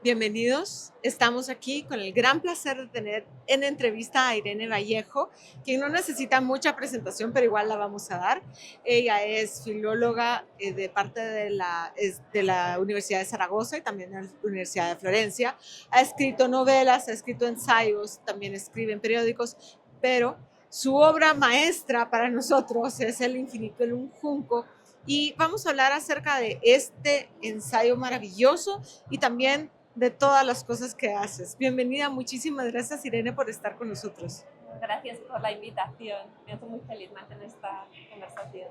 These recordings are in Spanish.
Bienvenidos. Estamos aquí con el gran placer de tener en entrevista a Irene Vallejo, quien no necesita mucha presentación, pero igual la vamos a dar. Ella es filóloga de parte de la Universidad de Zaragoza y también de la Universidad de Florencia. Ha escrito novelas, ha escrito ensayos, también escribe en periódicos, pero su obra maestra para nosotros es El infinito en un junco. Y vamos a hablar acerca de este ensayo maravilloso y también de todas las cosas que haces. Bienvenida, muchísimas gracias Irene por estar con nosotros. Gracias por la invitación. Me hace muy feliz mantener esta conversación.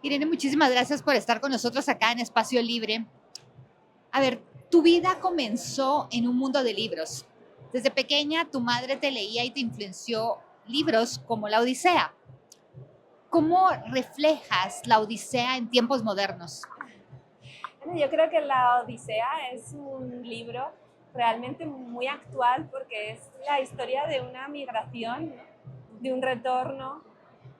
Irene, muchísimas gracias por estar con nosotros acá en Espacio Libre. A ver, tu vida comenzó en un mundo de libros. Desde pequeña tu madre te leía y te influenció libros como La Odisea. ¿Cómo reflejas la Odisea en tiempos modernos? Bueno, yo creo que La Odisea es un libro realmente muy actual porque es la historia de una migración, ¿no? De un retorno,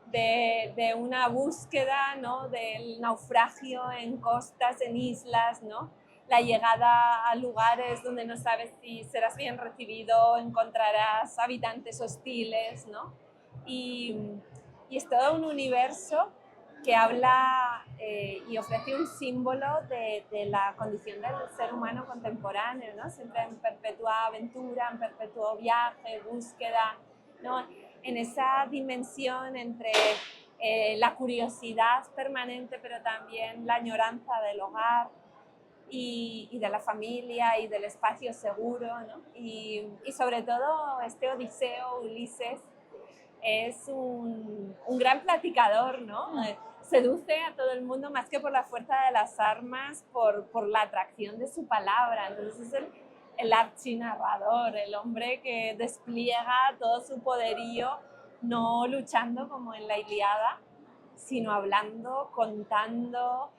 de una búsqueda, ¿no? Del naufragio en costas, en islas, ¿no? La llegada a lugares donde no sabes si serás bien recibido, encontrarás habitantes hostiles, ¿no? Y, y es todo un universo que habla y ofrece un símbolo de la condición del ser humano contemporáneo, ¿no? Siempre en perpetua aventura, en perpetuo viaje, búsqueda, ¿no? En esa dimensión entre la curiosidad permanente, pero también la añoranza del hogar y de la familia y del espacio seguro, ¿no? Y sobre todo este Odiseo, Ulises, es un gran platicador, ¿no? Seduce a todo el mundo más que por la fuerza de las armas, por la atracción de su palabra. Entonces es el archinarrador, el hombre que despliega todo su poderío, no luchando como en la Ilíada, sino hablando, contando,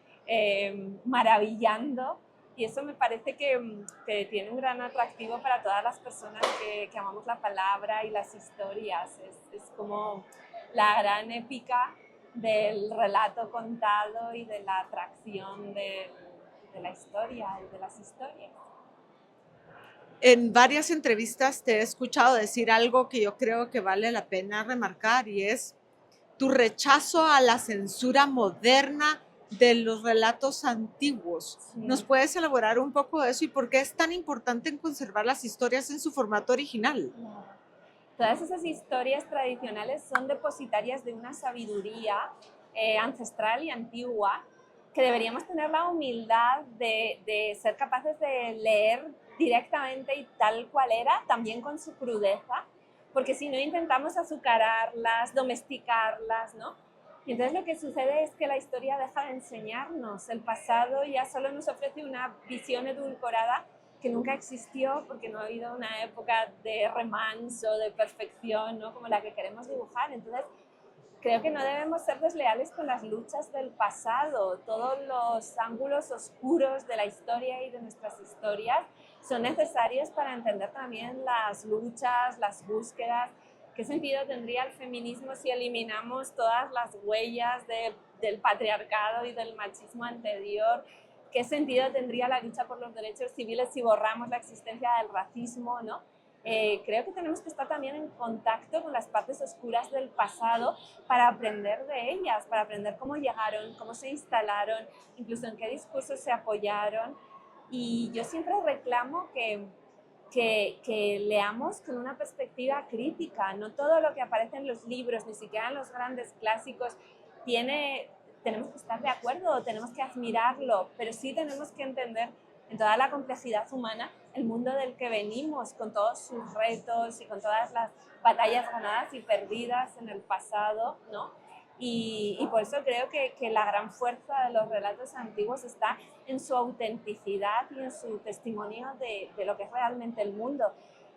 maravillando. Y eso me parece que tiene un gran atractivo para todas las personas que amamos la palabra y las historias. Es como la gran épica del relato contado y de la atracción de la historia y de las historias. En varias entrevistas te he escuchado decir algo que yo creo que vale la pena remarcar y es tu rechazo a la censura moderna de los relatos antiguos. Sí. ¿Nos puedes elaborar un poco de eso y por qué es tan importante en conservar las historias en su formato original? Todas esas historias tradicionales son depositarias de una sabiduría ancestral y antigua que deberíamos tener la humildad de ser capaces de leer directamente y tal cual era, también con su crudeza, porque si no intentamos azucararlas, domesticarlas, ¿no? Y entonces lo que sucede es que la historia deja de enseñarnos, el pasado ya solo nos ofrece una visión edulcorada que nunca existió porque no ha habido una época de remanso, de perfección, ¿no? Como la que queremos dibujar. Entonces, creo que no debemos ser desleales con las luchas del pasado. Todos los ángulos oscuros de la historia y de nuestras historias son necesarios para entender también las luchas, las búsquedas. ¿Qué sentido tendría el feminismo si eliminamos todas las huellas del patriarcado y del machismo anterior? ¿Qué sentido tendría la lucha por los derechos civiles si borramos la existencia del racismo, ¿no? Creo que tenemos que estar también en contacto con las partes oscuras del pasado para aprender de ellas, para aprender cómo llegaron, cómo se instalaron, incluso en qué discursos se apoyaron. Y yo siempre reclamo que leamos con una perspectiva crítica. No todo lo que aparece en los libros, ni siquiera en los grandes clásicos, tenemos que estar de acuerdo, tenemos que admirarlo, pero sí tenemos que entender en toda la complejidad humana el mundo del que venimos, con todos sus retos y con todas las batallas ganadas y perdidas en el pasado, ¿no? Y por eso creo que la gran fuerza de los relatos antiguos está en su autenticidad y en su testimonio de lo que es realmente el mundo.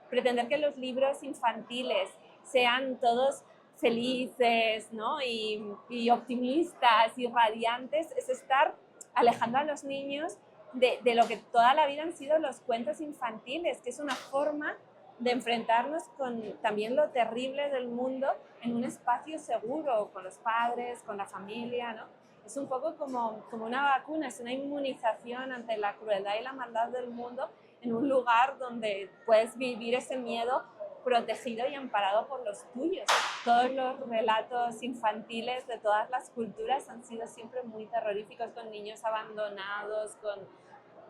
Pretender que los libros infantiles sean todos felices, ¿no? y optimistas y radiantes es estar alejando a los niños de lo que toda la vida han sido los cuentos infantiles, que es una forma de enfrentarnos con también lo terrible del mundo en un espacio seguro, con los padres, con la familia, ¿no? es un poco como una vacuna, es una inmunización ante la crueldad y la maldad del mundo en un lugar donde puedes vivir ese miedo protegido y amparado por los tuyos. Todos los relatos infantiles de todas las culturas han sido siempre muy terroríficos, con niños abandonados,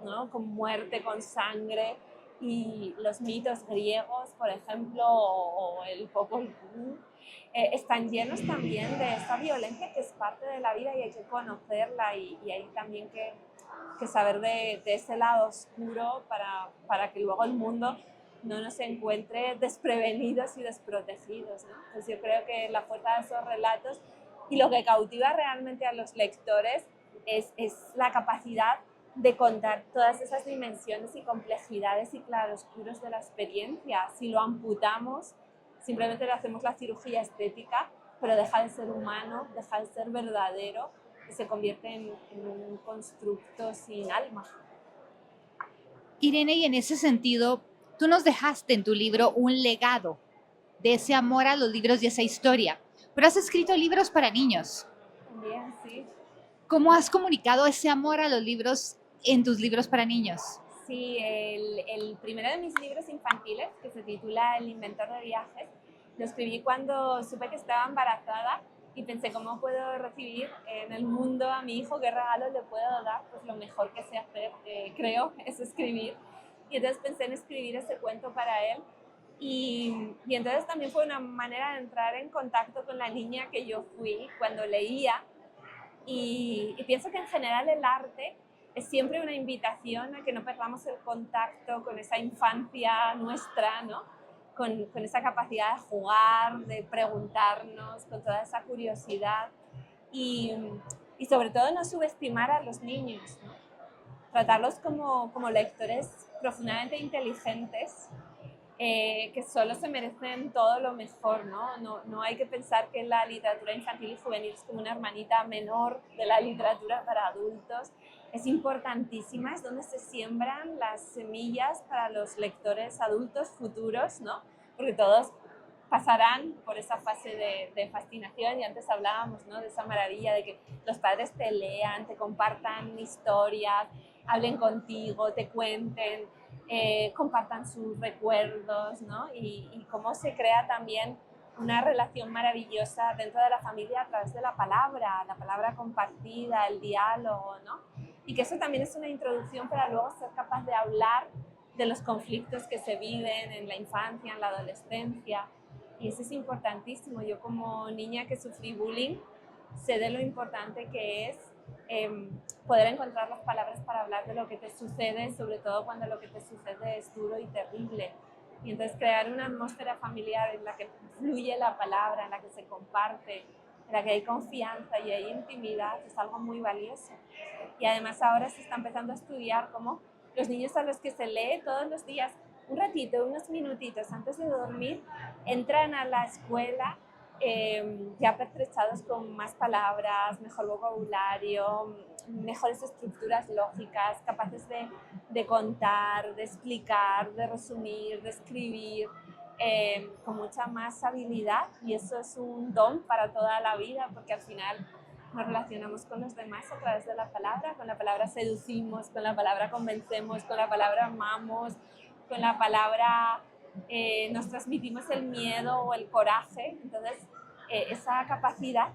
¿no? Con muerte, con sangre. Y los mitos griegos, por ejemplo, o el Popol Vuh, están llenos también de esta violencia que es parte de la vida y hay que conocerla y hay también que saber de ese lado oscuro para que luego el mundo no nos encuentre desprevenidos y desprotegidos, ¿no? Pues yo creo que la fuerza de esos relatos y lo que cautiva realmente a los lectores es la capacidad de contar todas esas dimensiones y complejidades y claroscuros de la experiencia. Si lo amputamos, simplemente le hacemos la cirugía estética, pero deja de ser humano, deja de ser verdadero y se convierte en un constructo sin alma. Irene, y en ese sentido, tú nos dejaste en tu libro un legado de ese amor a los libros y esa historia, pero has escrito libros para niños. También, sí. ¿Cómo has comunicado ese amor a los libros en tus libros para niños? Sí, el primero de mis libros infantiles, que se titula El inventor de viajes, lo escribí cuando supe que estaba embarazada y pensé cómo puedo recibir en el mundo a mi hijo, qué regalo le puedo dar. Pues lo mejor que sé hacer, creo, es escribir. Y entonces pensé en escribir ese cuento para él. Y entonces también fue una manera de entrar en contacto con la niña que yo fui cuando leía. Y pienso que en general el arte es siempre una invitación a que no perdamos el contacto con esa infancia nuestra, ¿no? Con esa capacidad de jugar, de preguntarnos, con toda esa curiosidad y sobre todo no subestimar a los niños, ¿no? Tratarlos como lectores profundamente inteligentes, que solo se merecen todo lo mejor, ¿no? No hay que pensar que la literatura infantil y juvenil es como una hermanita menor de la literatura para adultos. Es importantísima, es donde se siembran las semillas para los lectores adultos futuros, ¿no? Porque todos pasarán por esa fase de fascinación y antes hablábamos, ¿no? De esa maravilla de que los padres te lean, te compartan historias, hablen contigo, te cuenten, compartan sus recuerdos, ¿no? Y cómo se crea también una relación maravillosa dentro de la familia a través de la palabra compartida, el diálogo, ¿no? Y que eso también es una introducción para luego ser capaz de hablar de los conflictos que se viven en la infancia, en la adolescencia. Y eso es importantísimo. Yo como niña que sufrí bullying, sé de lo importante que es poder encontrar las palabras para hablar de lo que te sucede, sobre todo cuando lo que te sucede es duro y terrible. Y entonces crear una atmósfera familiar en la que fluye la palabra, en la que se comparte, en la que hay confianza y hay intimidad, es algo muy valioso. Y además ahora se está empezando a estudiar cómo los niños a los que se lee todos los días, un ratito, unos minutitos antes de dormir, entran a la escuela ya pertrechados con más palabras, mejor vocabulario, mejores estructuras lógicas, capaces de contar, de explicar, de resumir, de escribir, con mucha más habilidad, y eso es un don para toda la vida, porque al final nos relacionamos con los demás a través de la palabra. Con la palabra seducimos, con la palabra convencemos, con la palabra amamos, con la palabra nos transmitimos el miedo o el coraje. Entonces, esa capacidad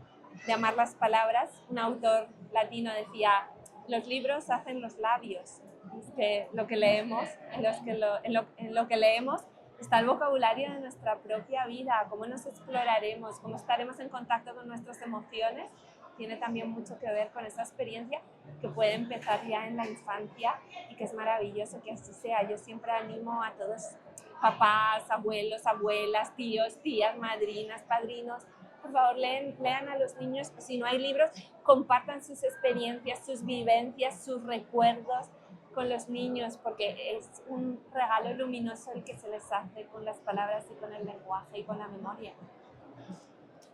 de amar las palabras, un autor latino decía, los libros hacen los labios. Es que lo que leemos, en lo que leemos está el vocabulario de nuestra propia vida, cómo nos exploraremos, cómo estaremos en contacto con nuestras emociones. Tiene también mucho que ver con esa experiencia que puede empezar ya en la infancia y que es maravilloso que así sea. Yo siempre animo a todos, papás, abuelos, abuelas, tíos, tías, madrinas, padrinos, por favor lean a los niños. Si no hay libros, compartan sus experiencias, sus vivencias, sus recuerdos con los niños, porque es un regalo luminoso el que se les hace con las palabras y con el lenguaje y con la memoria.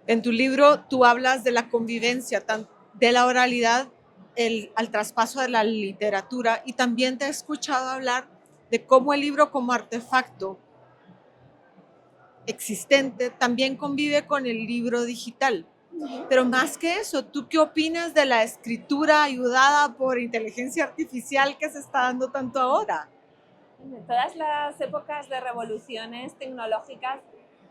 En tu libro tú hablas de la convivencia, de la oralidad al traspaso de la literatura, y también te he escuchado hablar de cómo el libro como artefacto existente también convive con el libro digital. Pero más que eso, ¿tú qué opinas de la escritura ayudada por inteligencia artificial que se está dando tanto ahora? Todas las épocas de revoluciones tecnológicas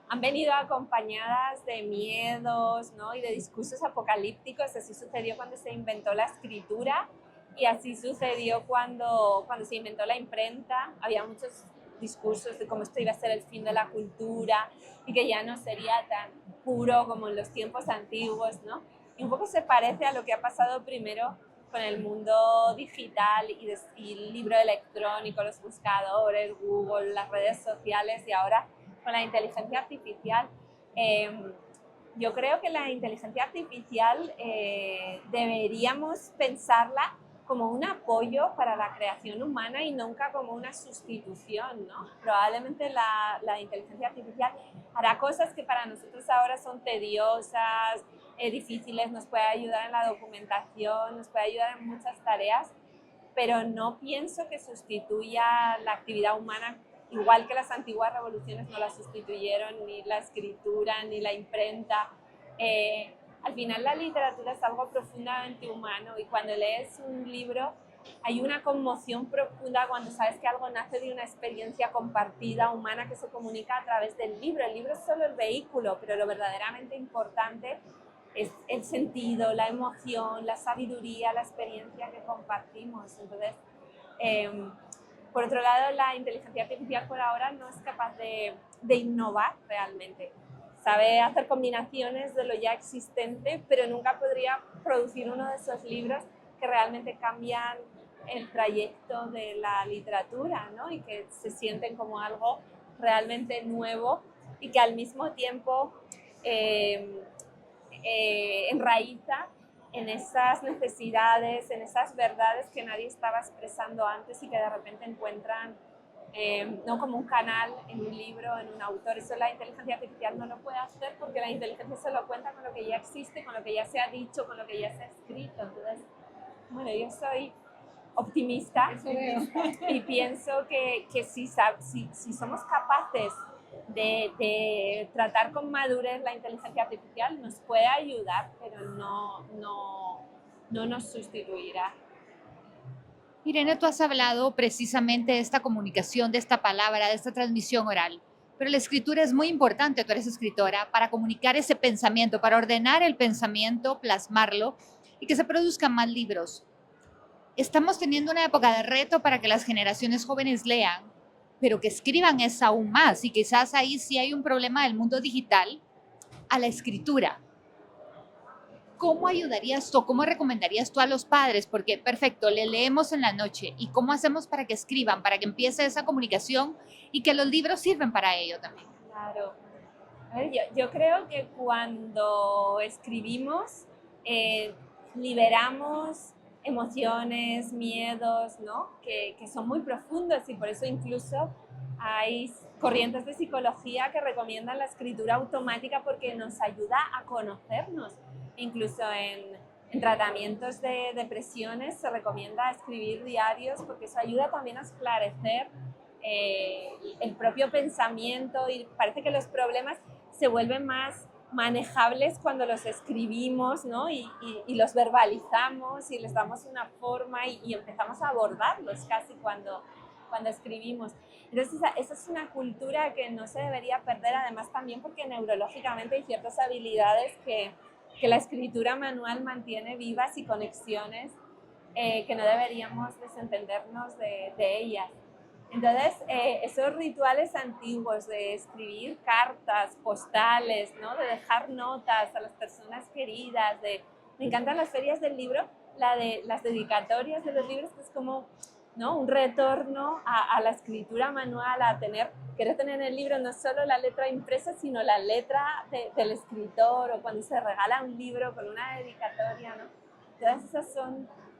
han venido acompañadas de miedos, ¿no? Y de discursos apocalípticos. Así sucedió cuando se inventó la escritura y así sucedió cuando se inventó la imprenta. Había muchos discursos de cómo esto iba a ser el fin de la cultura y que ya no sería tan puro como en los tiempos antiguos, ¿no? Y un poco se parece a lo que ha pasado primero con el mundo digital y el libro electrónico, los buscadores, Google, las redes sociales y ahora con la inteligencia artificial. Yo creo que la inteligencia artificial deberíamos pensarla como un apoyo para la creación humana y nunca como una sustitución, ¿no? Probablemente la inteligencia artificial hará cosas que para nosotros ahora son tediosas, difíciles, nos puede ayudar en la documentación, nos puede ayudar en muchas tareas, pero no pienso que sustituya la actividad humana, igual que las antiguas revoluciones no la sustituyeron, ni la escritura, ni la imprenta. Al final la literatura es algo profundamente humano y cuando lees un libro hay una conmoción profunda cuando sabes que algo nace de una experiencia compartida, humana, que se comunica a través del libro. El libro es solo el vehículo, pero lo verdaderamente importante es el sentido, la emoción, la sabiduría, la experiencia que compartimos. Entonces, por otro lado, la inteligencia artificial por ahora no es capaz de innovar realmente. Sabe hacer combinaciones de lo ya existente, pero nunca podría producir uno de esos libros que realmente cambian el trayecto de la literatura, ¿no? Y que se sienten como algo realmente nuevo y que al mismo tiempo enraiza en esas necesidades, en esas verdades que nadie estaba expresando antes y que de repente encuentran no como un canal en un libro, en un autor. Eso la inteligencia artificial no lo puede hacer porque la inteligencia solo cuenta con lo que ya existe, con lo que ya se ha dicho, con lo que ya se ha escrito. Entonces, bueno, yo soy optimista y pienso que si somos capaces de tratar con madurez la inteligencia artificial, nos puede ayudar, pero no nos sustituirá. Irene, tú has hablado precisamente de esta comunicación, de esta palabra, de esta transmisión oral, pero la escritura es muy importante, tú eres escritora, para comunicar ese pensamiento, para ordenar el pensamiento, plasmarlo y que se produzcan más libros. Estamos teniendo una época de reto para que las generaciones jóvenes lean, pero que escriban es aún más y quizás ahí sí hay un problema del mundo digital a la escritura. ¿Cómo ayudarías tú, cómo recomendarías tú a los padres? Porque, perfecto, le leemos en la noche. ¿Y cómo hacemos para que escriban, para que empiece esa comunicación y que los libros sirven para ello también? Claro. A ver, yo creo que cuando escribimos, liberamos emociones, miedos, ¿no? Que son muy profundos y por eso incluso hay corrientes de psicología que recomiendan la escritura automática porque nos ayuda a conocernos. Incluso en tratamientos de depresiones se recomienda escribir diarios porque eso ayuda también a esclarecer el propio pensamiento y parece que los problemas se vuelven más manejables cuando los escribimos, ¿no? y los verbalizamos y les damos una forma y empezamos a abordarlos casi cuando escribimos. Entonces esa es una cultura que no se debería perder, además también porque neurológicamente hay ciertas habilidades que la escritura manual mantiene vivas y conexiones que no deberíamos desentendernos de ellas. Entonces, esos rituales antiguos de escribir cartas, postales, ¿no? De dejar notas a las personas queridas, me encantan las ferias del libro, las dedicatorias de los libros, que es como, ¿no? Un retorno a la escritura manual, querer tener en el libro no solo la letra impresa, sino la letra del escritor, o cuando se regala un libro con una dedicatoria, ¿no? Todas esas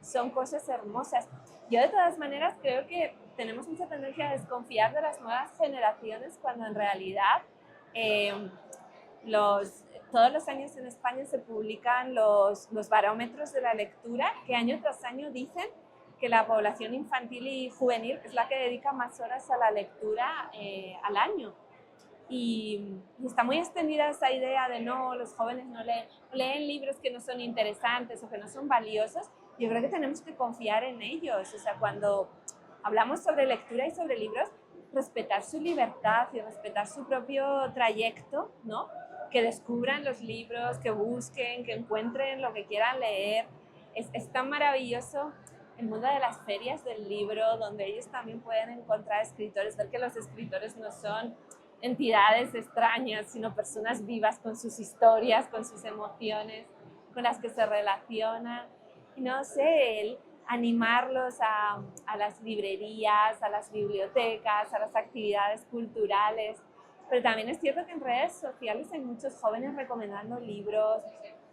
son cosas hermosas. Yo de todas maneras creo que tenemos mucha tendencia a desconfiar de las nuevas generaciones cuando en realidad todos los años en España se publican los barómetros de la lectura que año tras año dicen que la población infantil y juvenil es la que dedica más horas a la lectura al año. y está muy extendida esa idea de no, los jóvenes no leen libros que no son interesantes o que no son valiosos. Yo creo que tenemos que confiar en ellos. O sea, cuando hablamos sobre lectura y sobre libros, respetar su libertad y respetar su propio trayecto, ¿no? Que descubran los libros, que busquen, que encuentren lo que quieran leer. Es tan maravilloso el mundo de las ferias del libro, donde ellos también pueden encontrar escritores, ver que los escritores no son entidades extrañas, sino personas vivas con sus historias, con sus emociones, con las que se relacionan. Y no sé, el animarlos a las librerías, a las bibliotecas, a las actividades culturales. Pero también es cierto que en redes sociales hay muchos jóvenes recomendando libros,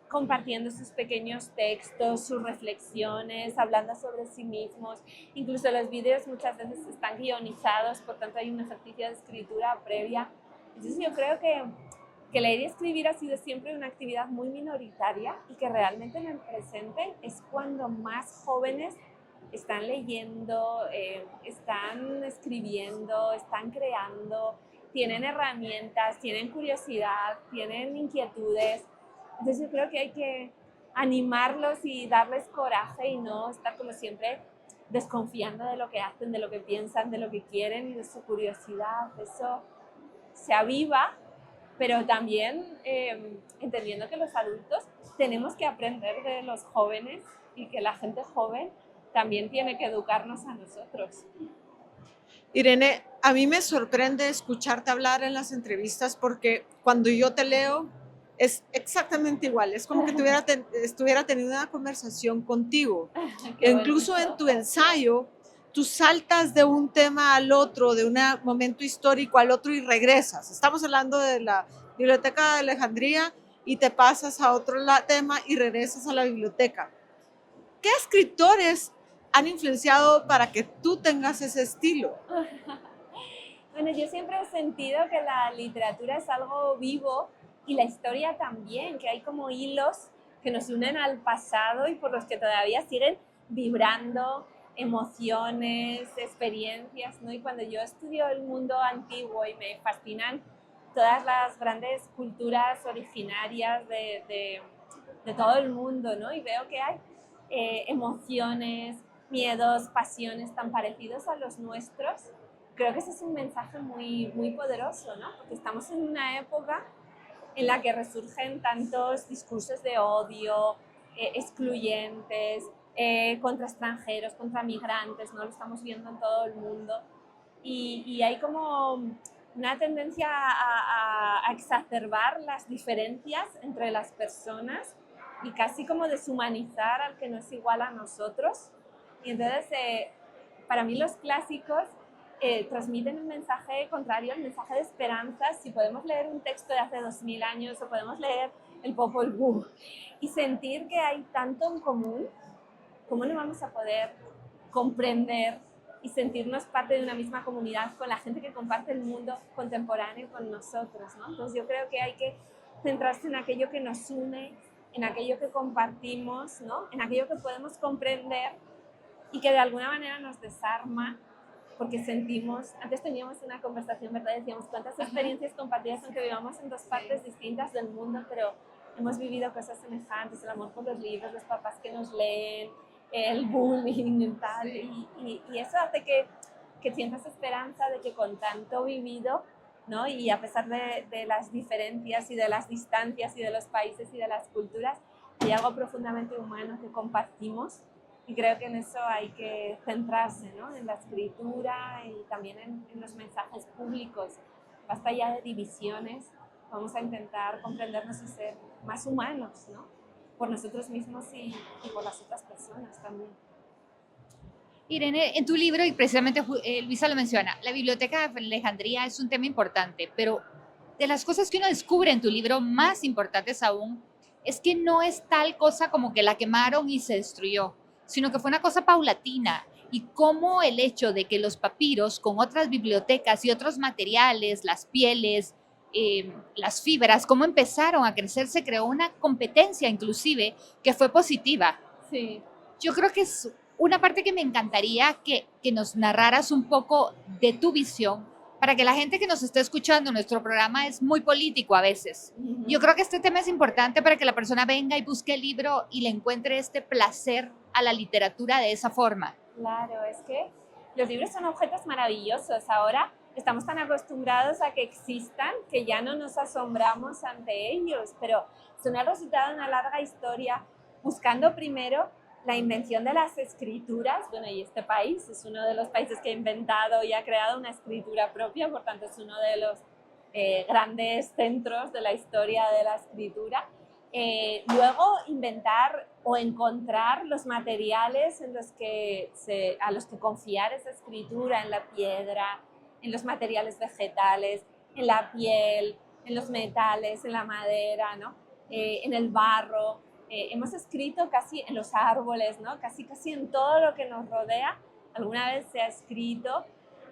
compartiendo sus pequeños textos, sus reflexiones, hablando sobre sí mismos. Incluso los vídeos muchas veces están guionizados, por tanto hay un ejercicio de escritura previa. Entonces yo creo que leer y escribir ha sido siempre una actividad muy minoritaria y que realmente en el presente es cuando más jóvenes están leyendo, están escribiendo, están creando, tienen herramientas, tienen curiosidad, tienen inquietudes. Entonces yo creo que hay que animarlos y darles coraje y no estar como siempre desconfiando de lo que hacen, de lo que piensan, de lo que quieren y de su curiosidad. Eso se aviva, pero también entendiendo que los adultos tenemos que aprender de los jóvenes y que la gente joven también tiene que educarnos a nosotros. Irene, a mí me sorprende escucharte hablar en las entrevistas porque cuando yo te leo es exactamente igual, es como que estuviera teniendo una conversación contigo. Incluso bonito. en tu ensayo, tú saltas de un tema al otro, de un momento histórico al otro y regresas. Estamos hablando de la Biblioteca de Alejandría y te pasas a otro tema y regresas a la biblioteca. ¿Qué escritores han influenciado para que tú tengas ese estilo? Bueno, yo siempre he sentido que la literatura es algo vivo y la historia también, que hay como hilos que nos unen al pasado y por los que todavía siguen vibrando emociones, experiencias, ¿no? Y cuando yo estudio el mundo antiguo y me fascinan todas las grandes culturas originarias de todo el mundo, ¿no? Y veo que hay emociones, miedos, pasiones tan parecidos a los nuestros. Creo que ese es un mensaje muy, muy poderoso, ¿no? Porque estamos en una época en la que resurgen tantos discursos de odio, excluyentes, contra extranjeros, contra migrantes, ¿no? Lo estamos viendo en todo el mundo. Y hay como una tendencia a exacerbar las diferencias entre las personas y casi como deshumanizar al que no es igual a nosotros. Y entonces, para mí los clásicos transmiten un mensaje contrario, el mensaje de esperanza. Si podemos leer un texto de hace 2000 años o podemos leer el Popol Vuh y sentir que hay tanto en común, ¿cómo no vamos a poder comprender y sentirnos parte de una misma comunidad con la gente que comparte el mundo contemporáneo con nosotros, ¿no? Entonces yo creo que hay que centrarse en aquello que nos une, en aquello que compartimos, ¿no? En aquello que podemos comprender y que de alguna manera nos desarma porque sentimos, antes teníamos una conversación, ¿verdad? Decíamos cuántas experiencias compartidas, aunque vivamos en dos partes distintas del mundo, pero hemos vivido cosas semejantes, el amor por los libros, los papás que nos leen, el bullying y tal, y eso hace que sientas esperanza de que con tanto vivido, ¿no? Y a pesar de las diferencias y de las distancias y de los países y de las culturas, hay algo profundamente humano que compartimos. Y creo que en eso hay que centrarse, ¿no? En la escritura y también en los mensajes públicos. Basta ya de divisiones, vamos a intentar comprendernos y ser más humanos, ¿no? Por nosotros mismos y por las otras personas también. Irene, en tu libro, y precisamente Luisa lo menciona, la Biblioteca de Alejandría es un tema importante, pero de las cosas que uno descubre en tu libro, más importantes aún, es que no es tal cosa como que la quemaron y se destruyó, sino que fue una cosa paulatina, y cómo el hecho de que los papiros con otras bibliotecas y otros materiales, las pieles, las fibras, cómo empezaron a crecer, se creó una competencia inclusive que fue positiva. Sí. Yo creo que es una parte que me encantaría que nos narraras un poco de tu visión, para que la gente que nos esté escuchando, nuestro programa es muy político a veces. Yo creo que este tema es importante para que la persona venga y busque el libro y le encuentre este placer a la literatura de esa forma. Claro, es que los libros son objetos maravillosos. Ahora estamos tan acostumbrados a que existan que ya no nos asombramos ante ellos, pero son el resultado de una larga historia, buscando primero la invención de las escrituras. Bueno, y este país es uno de los países que ha inventado y ha creado una escritura propia, por tanto es uno de los grandes centros de la historia de la escritura. Luego inventar o encontrar los materiales en los que a los que confiar esa escritura, en la piedra, en los materiales vegetales, en la piel, en los metales, en la madera, ¿no? En el barro. Hemos escrito casi en los árboles, ¿no? Casi en todo lo que nos rodea, alguna vez se ha escrito,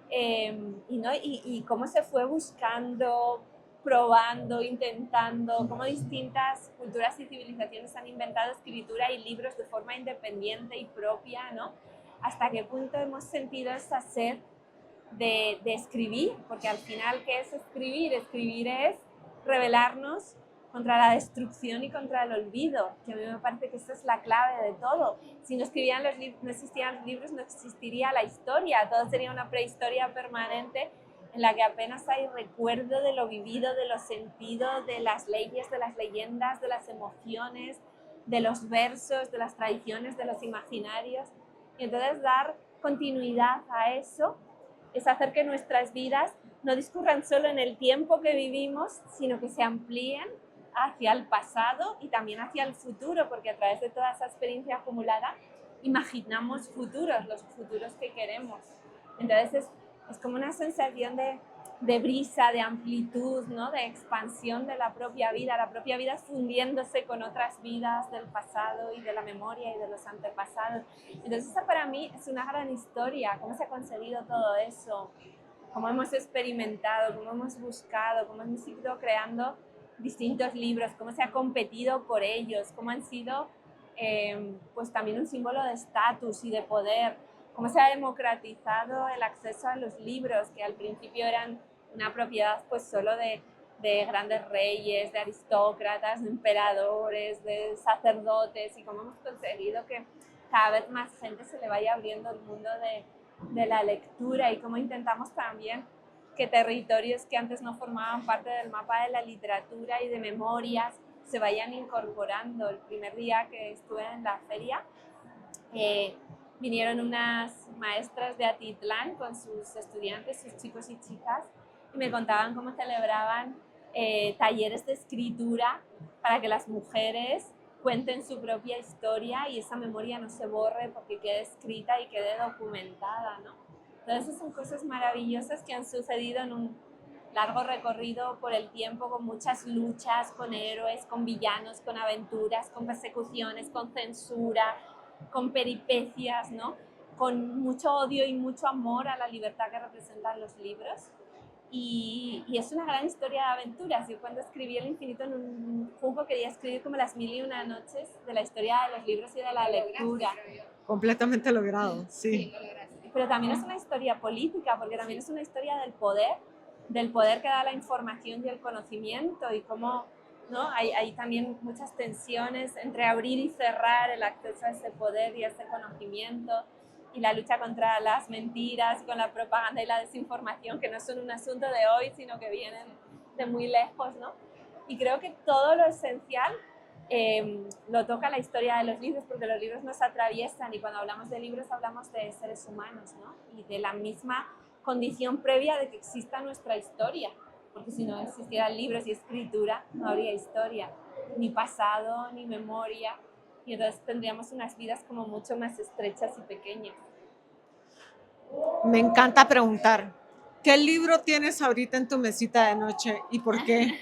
y cómo se fue buscando, probando, intentando, cómo distintas culturas y civilizaciones han inventado escritura y libros de forma independiente y propia, ¿no? Hasta qué punto hemos sentido esa sed de escribir, porque al final, ¿qué es escribir? Escribir es rebelarnos contra la destrucción y contra el olvido, que a mí me parece que esa es la clave de todo. Si no existían los libros, no existiría la historia, todo sería una prehistoria permanente en la que apenas hay recuerdo de lo vivido, de lo sentido, de las leyes, de las leyendas, de las emociones, de los versos, de las tradiciones, de los imaginarios. Y entonces dar continuidad a eso es hacer que nuestras vidas no discurran solo en el tiempo que vivimos, sino que se amplíen hacia el pasado y también hacia el futuro, porque a través de toda esa experiencia acumulada imaginamos futuros, los futuros que queremos. Entonces es como una sensación de brisa, de amplitud, ¿no? De expansión de la propia vida fundiéndose con otras vidas del pasado y de la memoria y de los antepasados. Entonces esa para mí es una gran historia, cómo se ha conseguido todo eso, cómo hemos experimentado, cómo hemos buscado, cómo hemos ido creando distintos libros, cómo se ha competido por ellos, cómo han sido pues también un símbolo de estatus y de poder, cómo se ha democratizado el acceso a los libros, que al principio eran una propiedad pues solo de grandes reyes, de aristócratas, de emperadores, de sacerdotes, y cómo hemos conseguido que cada vez más gente se le vaya abriendo el mundo de la lectura, y cómo intentamos también que territorios que antes no formaban parte del mapa de la literatura y de memorias se vayan incorporando. El primer día que estuve en la feria, vinieron unas maestras de Atitlán con sus estudiantes, sus chicos y chicas, y me contaban cómo celebraban talleres de escritura para que las mujeres cuenten su propia historia y esa memoria no se borre porque quede escrita y quede documentada, ¿no? Entonces son cosas maravillosas que han sucedido en un largo recorrido por el tiempo, con muchas luchas, con héroes, con villanos, con aventuras, con persecuciones, con censura, con peripecias, ¿no? Con mucho odio y mucho amor a la libertad que representan los libros. Y es una gran historia de aventuras. Yo cuando escribí El infinito en un jugo quería escribir como las 1001 noches de la historia de los libros y de la lectura. Completamente logrado, sí. Pero también es una historia política, porque también es una historia del poder que da la información y el conocimiento, y cómo, ¿no? Hay también muchas tensiones entre abrir y cerrar el acceso a ese poder y a ese conocimiento, y la lucha contra las mentiras, con la propaganda y la desinformación, que no son un asunto de hoy, sino que vienen de muy lejos, ¿no? Y creo que todo lo esencial lo toca la historia de los libros, porque los libros nos atraviesan, y cuando hablamos de libros hablamos de seres humanos, ¿no? Y de la misma condición previa de que exista nuestra historia, porque si no existieran libros y escritura no habría historia, ni pasado, ni memoria, y entonces tendríamos unas vidas como mucho más estrechas y pequeñas. Me encanta preguntar, ¿qué libro tienes ahorita en tu mesita de noche y por qué?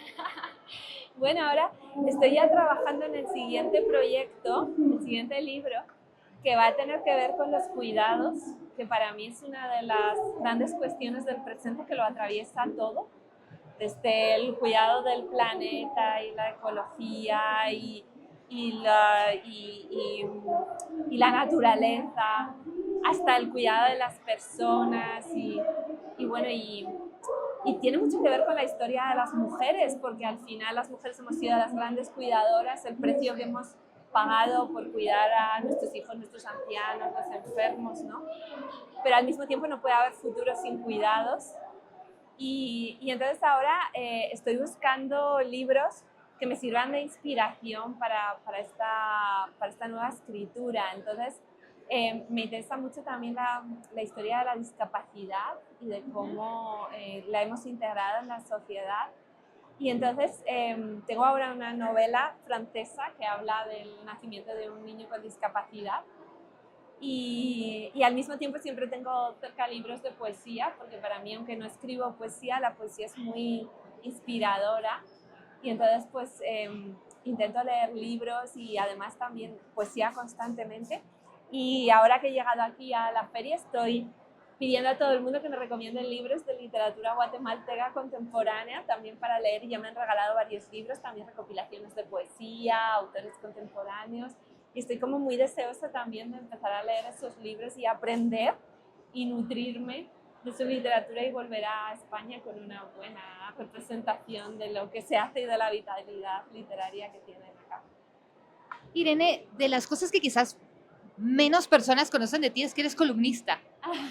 Bueno, ahora estoy ya trabajando en el siguiente proyecto, el siguiente libro, que va a tener que ver con los cuidados, que para mí es una de las grandes cuestiones del presente que lo atraviesa todo, desde el cuidado del planeta y la ecología y la naturaleza, hasta el cuidado de las personas y Y tiene mucho que ver con la historia de las mujeres, porque al final las mujeres hemos sido las grandes cuidadoras, el precio que hemos pagado por cuidar a nuestros hijos, nuestros ancianos, los enfermos, ¿no? Pero al mismo tiempo no puede haber futuro sin cuidados. Y entonces ahora estoy buscando libros que me sirvan de inspiración para esta nueva escritura. Entonces me interesa mucho también la historia de la discapacidad y de cómo la hemos integrado en la sociedad. Y entonces tengo ahora una novela francesa que habla del nacimiento de un niño con discapacidad. Y al mismo tiempo siempre tengo cerca libros de poesía, porque para mí, aunque no escribo poesía, la poesía es muy inspiradora. Y entonces pues intento leer libros y además también poesía constantemente. Y ahora que he llegado aquí a la feria estoy pidiendo a todo el mundo que me recomienden libros de literatura guatemalteca contemporánea también para leer, y ya me han regalado varios libros, también recopilaciones de poesía, autores contemporáneos, y estoy como muy deseosa también de empezar a leer esos libros y aprender y nutrirme de su literatura y volver a España con una buena representación de lo que se hace y de la vitalidad literaria que tienen acá. Irene, de las cosas que quizás menos personas conocen de ti es que eres columnista.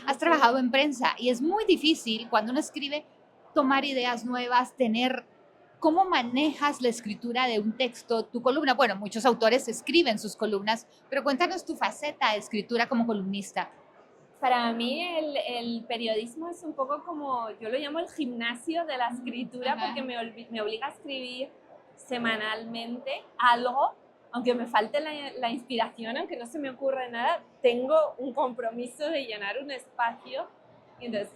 Has trabajado en prensa y es muy difícil cuando uno escribe tomar ideas nuevas, tener... ¿Cómo manejas la escritura de un texto, tu columna? Bueno, muchos autores escriben sus columnas, pero cuéntanos tu faceta de escritura como columnista. Para mí el periodismo es un poco como, yo lo llamo el gimnasio de la escritura, porque me obliga a escribir semanalmente algo, aunque me falte la inspiración, aunque no se me ocurra nada, tengo un compromiso de llenar un espacio, y entonces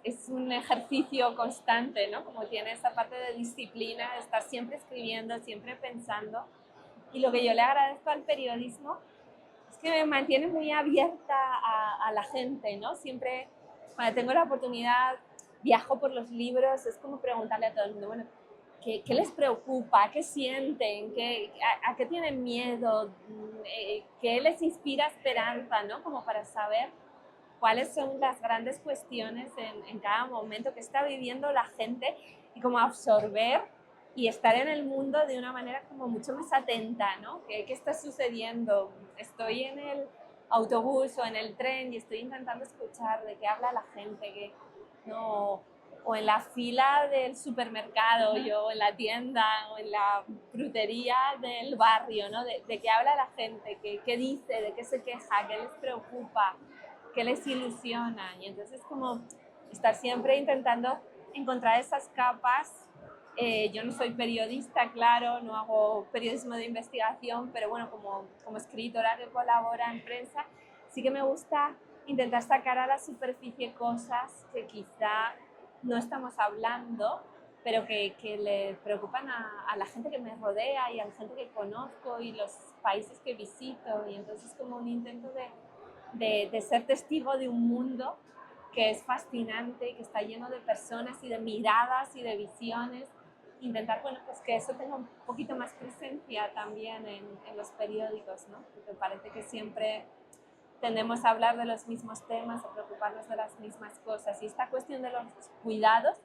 es un ejercicio constante, ¿no? Como tiene esa parte de disciplina, de estar siempre escribiendo, siempre pensando. Y lo que yo le agradezco al periodismo es que me mantiene muy abierta a la gente, ¿no? Siempre, cuando tengo la oportunidad, viajo por los libros, es como preguntarle a todo el mundo, bueno, ¿qué les preocupa? ¿Qué sienten? ¿A qué tienen miedo? ¿Qué les inspira esperanza? ¿No? Como para saber cuáles son las grandes cuestiones en cada momento que está viviendo la gente, y como absorber y estar en el mundo de una manera como mucho más atenta, ¿no? ¿Qué está sucediendo? Estoy en el autobús o en el tren y estoy intentando escuchar de qué habla la gente, no, o en la fila del supermercado, yo en la tienda o en la frutería del barrio, ¿no? De qué habla la gente, qué dice, de qué se queja, qué les preocupa, qué les ilusiona. Y entonces como estar siempre intentando encontrar esas capas. Yo no soy periodista, claro, no hago periodismo de investigación, pero bueno, como escritora que colabora en prensa, sí que me gusta intentar sacar a la superficie cosas que quizá no estamos hablando, pero que le preocupan a la gente que me rodea y a la gente que conozco y los países que visito. Y entonces como un intento de ser testigo de un mundo que es fascinante, que está lleno de personas y de miradas y de visiones. Intentar, bueno, pues que eso tenga un poquito más presencia también en los periódicos, ¿no? Porque parece que siempre tendemos a hablar de los mismos temas, a preocuparnos de las mismas cosas. Y esta cuestión de los cuidados,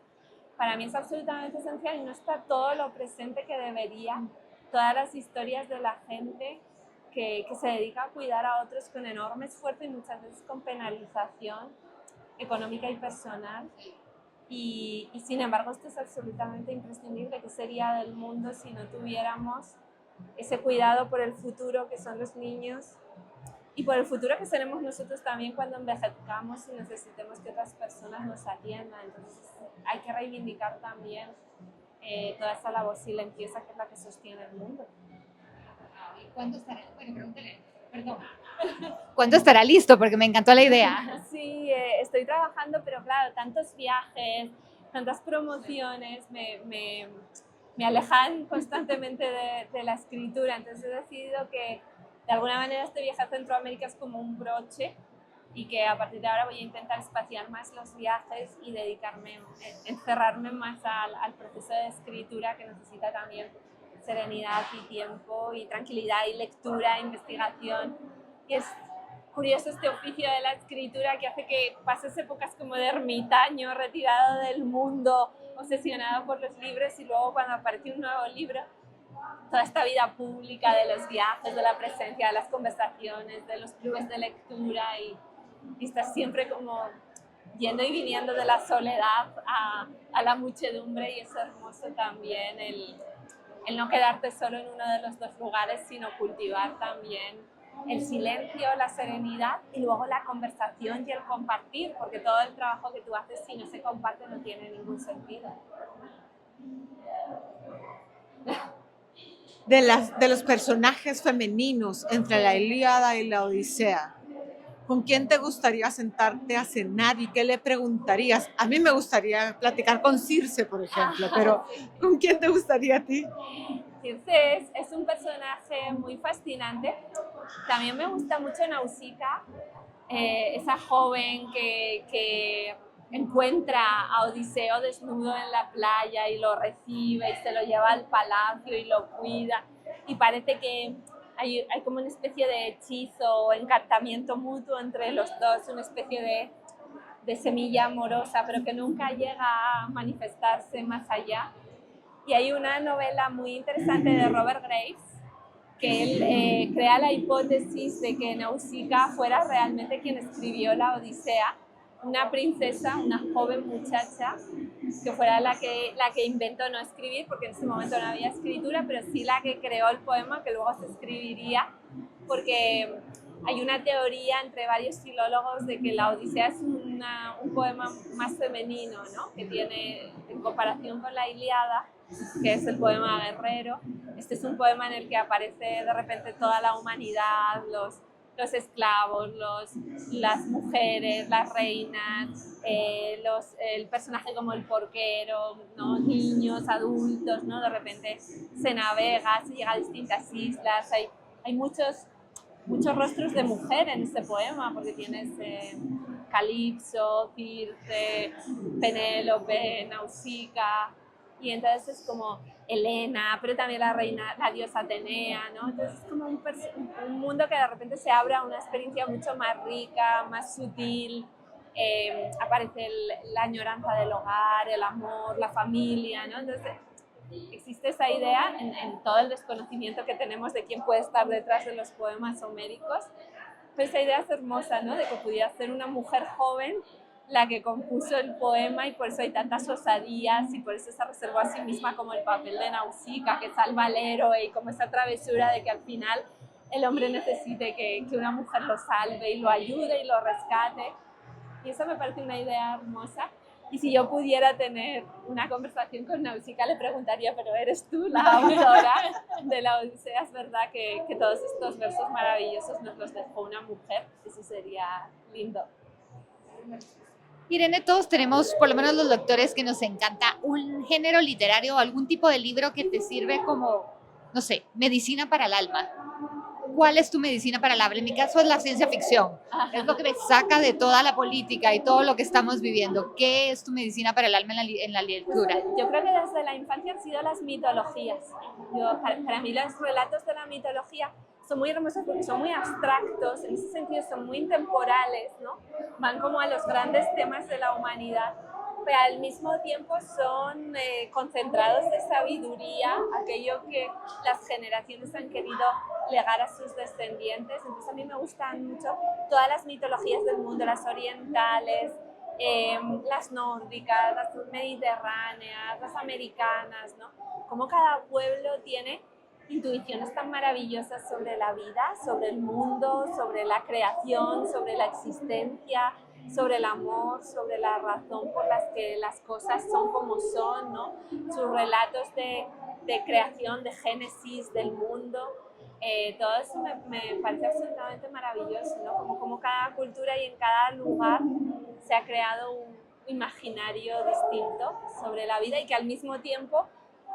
para mí es absolutamente esencial y no está todo lo presente que debería. Todas las historias de la gente que se dedica a cuidar a otros con enorme esfuerzo y muchas veces con penalización económica y personal. Y sin embargo esto es absolutamente imprescindible. ¿Qué sería del mundo si no tuviéramos ese cuidado por el futuro que son los niños y por el futuro que seremos nosotros también cuando envejezcamos y necesitemos que otras personas nos atiendan? Entonces hay que reivindicar también toda esa labor silenciosa que es la que sostiene el mundo. ¿Cuándo estará? Bueno, pregúntale. Perdón. ¿Cuándo estará listo? Porque me encantó la idea. Sí, estoy trabajando, pero claro, tantos viajes, tantas promociones me alejan constantemente de la escritura. Entonces he decidido que de alguna manera este viaje a Centroamérica es como un broche y que a partir de ahora voy a intentar espaciar más los viajes y dedicarme, encerrarme más al proceso de escritura, que necesita también serenidad y tiempo y tranquilidad y lectura, investigación. Y es curioso este oficio de la escritura que hace que pases épocas como de ermitaño, retirado del mundo, obsesionado por los libros, y luego cuando aparece un nuevo libro, toda esta vida pública de los viajes, de la presencia, de las conversaciones, de los clubes de lectura, y estás siempre como yendo y viniendo de la soledad a la muchedumbre, y es hermoso también el no quedarte solo en uno de los dos lugares, sino cultivar también el silencio, la serenidad y luego la conversación y el compartir, porque todo el trabajo que tú haces, si no se comparte, no tiene ningún sentido. De los personajes femeninos entre la Ilíada y la Odisea, ¿con quién te gustaría sentarte a cenar y qué le preguntarías? A mí me gustaría platicar con Circe, por ejemplo, pero ¿con quién te gustaría a ti? Circe es un personaje muy fascinante. También me gusta mucho Nausicaa, esa joven que encuentra a Odiseo desnudo en la playa y lo recibe y se lo lleva al palacio y lo cuida, y parece que hay como una especie de hechizo o encantamiento mutuo entre los dos, una especie de semilla amorosa, pero que nunca llega a manifestarse más allá. Y hay una novela muy interesante de Robert Graves, que él crea la hipótesis de que Nausicaa fuera realmente quien escribió la Odisea, una princesa, una joven muchacha, que fuera la que inventó no escribir, porque en ese momento no había escritura, pero sí la que creó el poema que luego se escribiría, porque hay una teoría entre varios filólogos de que la Odisea es un poema más femenino, ¿no? Que tiene, en comparación con la Ilíada, que es el poema guerrero, este es un poema en el que aparece de repente toda la humanidad, los esclavos, las mujeres, las reinas, el personaje como el porquero, ¿no? Niños, adultos, ¿no? De repente se navega, se llega a distintas islas, hay muchos rostros de mujer en este poema, porque tienes Calipso, Circe, Penélope, Nausicaa, y entonces es como Helena, pero también la reina, la diosa Atenea, ¿no? Entonces es como un mundo que de repente se abre a una experiencia mucho más rica, más sutil. Aparece la añoranza del hogar, el amor, la familia, ¿no? Entonces existe esa idea en todo el desconocimiento que tenemos de quién puede estar detrás de los poemas homéricos, pero esa idea es hermosa, ¿no? De que pudiera ser una mujer joven la que compuso el poema, y por eso hay tantas osadías, y por eso se reservó a sí misma como el papel de Nausicaa, que salva al héroe, y como esa travesura de que al final el hombre necesite que una mujer lo salve y lo ayude y lo rescate. Y eso me parece una idea hermosa. Y si yo pudiera tener una conversación con Nausicaa, le preguntaría, pero ¿eres tú la autora de la Odisea? Es verdad que todos estos versos maravillosos nos los dejó una mujer. Eso sería lindo. Irene, todos tenemos, por lo menos los lectores, que nos encanta un género literario o algún tipo de libro que te sirve como, no sé, medicina para el alma. ¿Cuál es tu medicina para el alma? En mi caso es la ciencia ficción. Es lo que me saca de toda la política y todo lo que estamos viviendo. ¿Qué es tu medicina para el alma en la lectura? Yo creo que desde la infancia han sido las mitologías. Para mí los relatos de la mitología son muy hermosos porque son muy abstractos, en ese sentido son muy intemporales, ¿no? Van como a los grandes temas de la humanidad, pero al mismo tiempo son concentrados de sabiduría, aquello que las generaciones han querido legar a sus descendientes. Entonces a mí me gustan mucho todas las mitologías del mundo, las orientales, las nórdicas, las mediterráneas, las americanas, ¿no? Como cada pueblo tiene intuiciones tan maravillosas sobre la vida, sobre el mundo, sobre la creación, sobre la existencia, sobre el amor, sobre la razón por las que las cosas son como son, ¿no? Sus relatos de creación, de génesis del mundo, todo eso me parece absolutamente maravilloso, ¿no? Como cada cultura y en cada lugar se ha creado un imaginario distinto sobre la vida, y que al mismo tiempo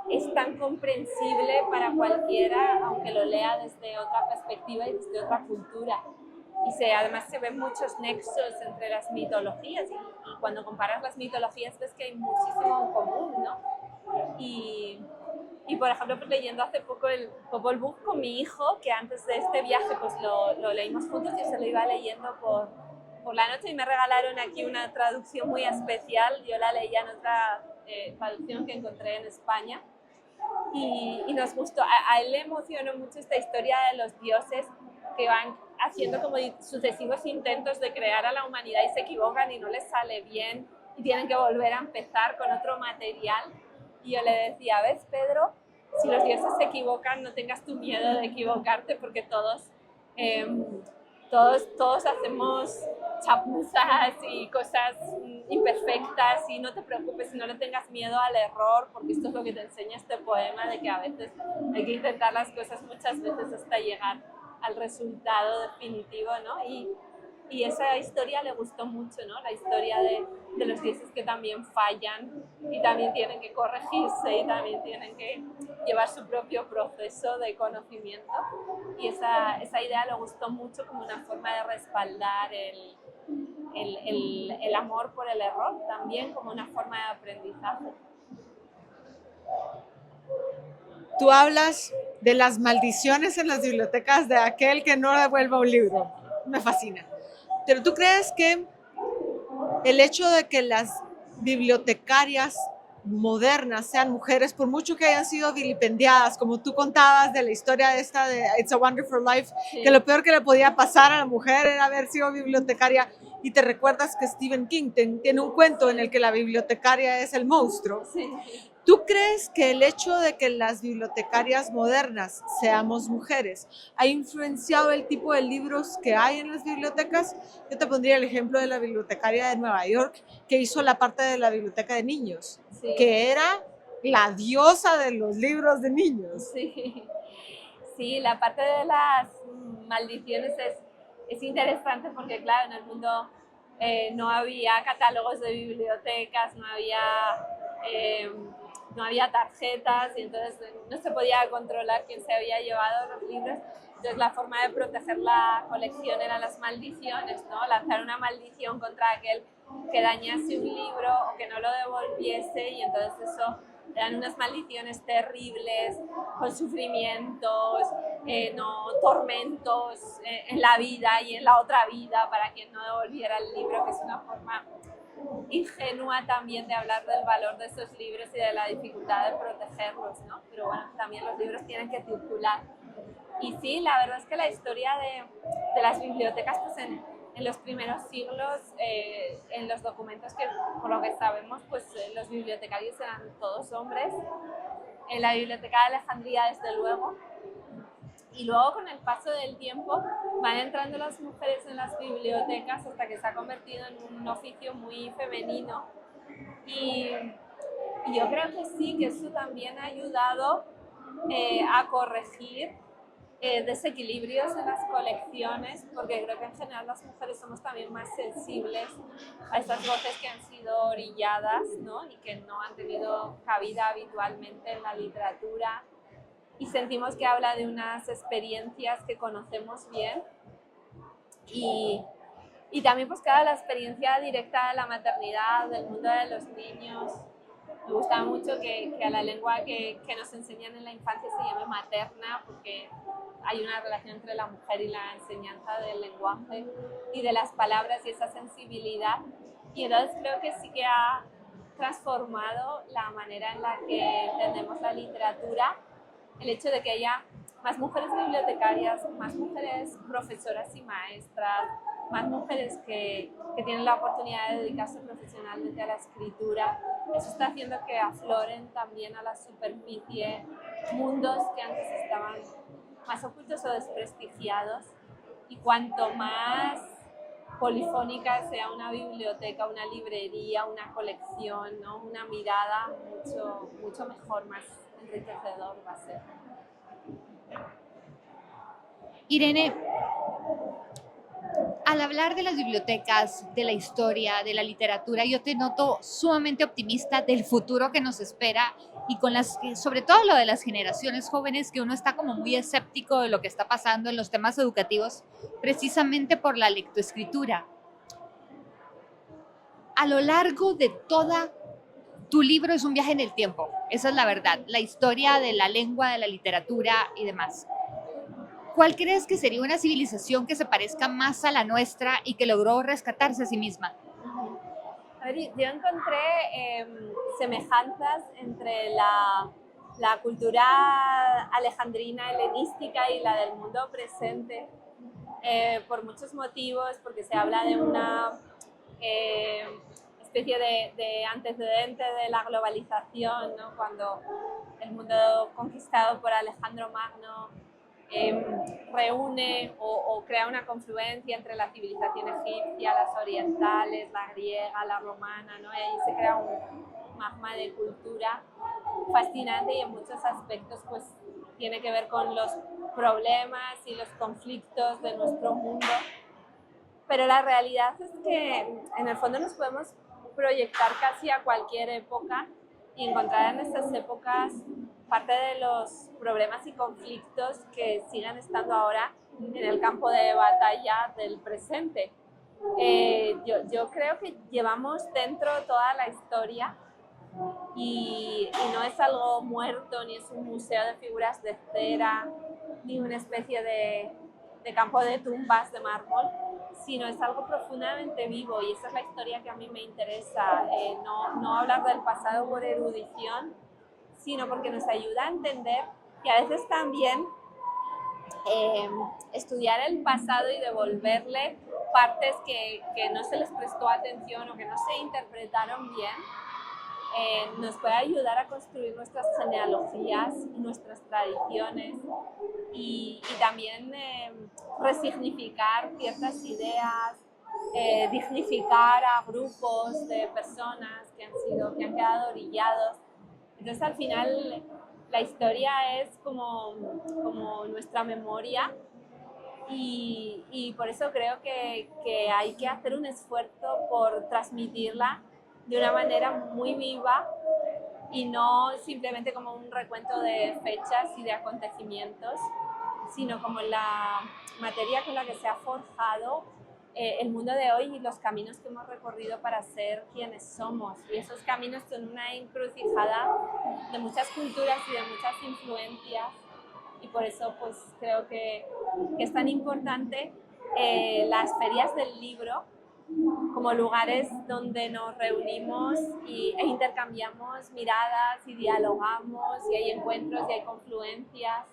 es tan comprensible para cualquiera, aunque lo lea desde otra perspectiva y desde otra cultura. Y además se ven muchos nexos entre las mitologías, y cuando comparas las mitologías ves que hay muchísimo en común, ¿no? Y Y por ejemplo, pues leyendo hace poco el Popol Vuh con mi hijo, que antes de este viaje pues lo leímos juntos, y se lo iba leyendo por la noche y me regalaron aquí una traducción muy especial. Yo la leía en otra traducción que encontré en España y nos gustó. A él le emocionó mucho esta historia de los dioses que van haciendo como sucesivos intentos de crear a la humanidad y se equivocan y no les sale bien y tienen que volver a empezar con otro material. Y yo le decía, ¿ves, Pedro? Si los dioses se equivocan, no tengas tu miedo de equivocarte porque todos hacemos chapuzas y cosas imperfectas y no te preocupes y no le tengas miedo al error, porque esto es lo que te enseña este poema, de que a veces hay que intentar las cosas muchas veces hasta llegar al resultado definitivo, ¿no? Y esa historia le gustó mucho, ¿no? La historia de los dioses que también fallan y también tienen que corregirse y también tienen que llevar su propio proceso de conocimiento. Y esa idea le gustó mucho como una forma de respaldar el amor por el error, también como una forma de aprendizaje. Tú hablas de las maldiciones en las bibliotecas de aquel que no devuelva un libro. Me fascina. Pero ¿tú crees que el hecho de que las bibliotecarias modernas sean mujeres, por mucho que hayan sido vilipendiadas, como tú contabas de la historia esta de It's a Wonderful Life, sí, que lo peor que le podía pasar a la mujer era haber sido bibliotecaria, y te recuerdas que Stephen King tiene un cuento en el que la bibliotecaria es el monstruo? Sí. ¿Tú crees que el hecho de que las bibliotecarias modernas seamos mujeres ha influenciado el tipo de libros que hay en las bibliotecas? Yo te pondría el ejemplo de la bibliotecaria de Nueva York, que hizo la parte de la biblioteca de niños, sí, que era la diosa de los libros de niños. Sí, sí, la parte de las maldiciones es interesante porque, claro, en el mundo no había catálogos de bibliotecas, no había tarjetas y entonces no se podía controlar quién se había llevado los libros. Entonces la forma de proteger la colección eran las maldiciones, ¿no? Lanzar una maldición contra aquel que dañase un libro o que no lo devolviese, y entonces eso eran unas maldiciones terribles, con sufrimientos, tormentos en la vida y en la otra vida para quien no devolviera el libro, que es una forma ingenua también de hablar del valor de esos libros y de la dificultad de protegerlos, ¿no? Pero bueno, también los libros tienen que circular. Y sí, la verdad es que la historia de las bibliotecas, pues en los primeros siglos, en los documentos que, por lo que sabemos, pues los bibliotecarios eran todos hombres. En la Biblioteca de Alejandría, desde luego. Y luego, con el paso del tiempo, van entrando las mujeres en las bibliotecas hasta que se ha convertido en un oficio muy femenino. Y yo creo que sí, que eso también ha ayudado a corregir desequilibrios en las colecciones, porque creo que en general las mujeres somos también más sensibles a estas voces que han sido orilladas, ¿no? Y que no han tenido cabida habitualmente en la literatura. Y sentimos que habla de unas experiencias que conocemos bien y también pues claro, la experiencia directa de la maternidad, del mundo de los niños. Me gusta mucho que a la lengua que nos enseñan en la infancia se llame materna, porque hay una relación entre la mujer y la enseñanza del lenguaje y de las palabras y esa sensibilidad. Y entonces creo que sí que ha transformado la manera en la que entendemos la literatura, el hecho de que haya más mujeres bibliotecarias, más mujeres profesoras y maestras, más mujeres que tienen la oportunidad de dedicarse profesionalmente a la escritura. Eso está haciendo que afloren también a la superficie mundos que antes estaban más ocultos o desprestigiados. Y cuanto más polifónica sea una biblioteca, una librería, una colección, ¿no? Una mirada, mucho mejor, más enriquecedor va a ser. Irene, al hablar de las bibliotecas, de la historia, de la literatura, yo te noto sumamente optimista del futuro que nos espera y sobre todo lo de las generaciones jóvenes, que uno está como muy escéptico de lo que está pasando en los temas educativos, precisamente por la lectoescritura. A lo largo de toda tu libro es un viaje en el tiempo. Esa es la verdad, la historia de la lengua, de la literatura y demás. ¿Cuál crees que sería una civilización que se parezca más a la nuestra y que logró rescatarse a sí misma? A ver, yo encontré semejanzas entre la cultura alejandrina, helenística y la del mundo presente, por muchos motivos, porque se habla de una especie de antecedente de la globalización, ¿no? Cuando el mundo conquistado por Alejandro Magno reúne o crea una confluencia entre la civilización egipcia, las orientales, la griega, la romana, ¿no? Y ahí se crea un magma de cultura fascinante y en muchos aspectos pues tiene que ver con los problemas y los conflictos de nuestro mundo. Pero la realidad es que en el fondo nos podemos proyectar casi a cualquier época y encontrar en estas épocas parte de los problemas y conflictos que siguen estando ahora en el campo de batalla del presente. Yo creo que llevamos dentro toda la historia y no es algo muerto, ni es un museo de figuras de cera, ni una especie de campo de tumbas de mármol, sino es algo profundamente vivo y esa es la historia que a mí me interesa, no hablar del pasado por erudición, sino porque nos ayuda a entender que a veces también estudiar el pasado y devolverle partes que no se les prestó atención o que no se interpretaron bien, nos puede ayudar a construir nuestras genealogías y nuestras tradiciones y también resignificar ciertas ideas, dignificar a grupos de personas que han quedado orillados. Entonces al final la historia es como nuestra memoria y por eso creo que hay que hacer un esfuerzo por transmitirla de una manera muy viva y no simplemente como un recuento de fechas y de acontecimientos, sino como la materia con la que se ha forjado el mundo de hoy y los caminos que hemos recorrido para ser quienes somos. Y esos caminos son una encrucijada de muchas culturas y de muchas influencias y por eso pues creo que es tan importante las ferias del libro como lugares donde nos reunimos e intercambiamos miradas y dialogamos y hay encuentros y hay confluencias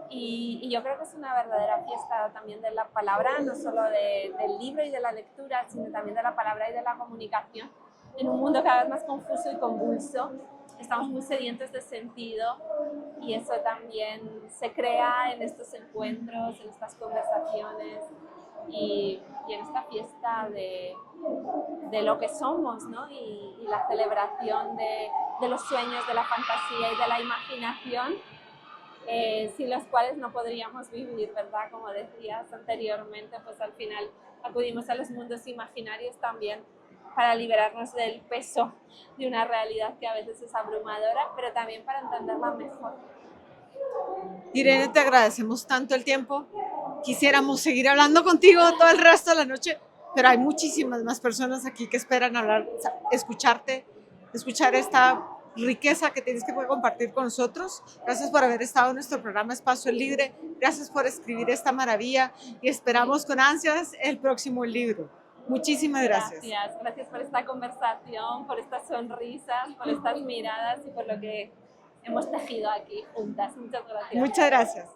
y yo creo que es una verdadera fiesta también de la palabra, no solo del libro y de la lectura, sino también de la palabra y de la comunicación en un mundo cada vez más confuso y convulso. Estamos muy sedientos de sentido y eso también se crea en estos encuentros, en estas conversaciones y en esta fiesta de lo que somos, ¿no? Y la celebración de los sueños, de la fantasía y de la imaginación, sin los cuales no podríamos vivir, ¿verdad? Como decías anteriormente, pues al final acudimos a los mundos imaginarios también para liberarnos del peso de una realidad que a veces es abrumadora, pero también para entenderla mejor. Irene, te agradecemos tanto el tiempo. Quisiéramos seguir hablando contigo todo el resto de la noche, pero hay muchísimas más personas aquí que esperan hablar, escucharte, escuchar esta riqueza que tienes que poder compartir con nosotros. Gracias por haber estado en nuestro programa Espacio Libre. Gracias por escribir esta maravilla y esperamos con ansias el próximo libro. Muchísimas gracias. Gracias por esta conversación, por estas sonrisas, por estas miradas y por lo que hemos tejido aquí juntas. Muchas gracias. Muchas gracias.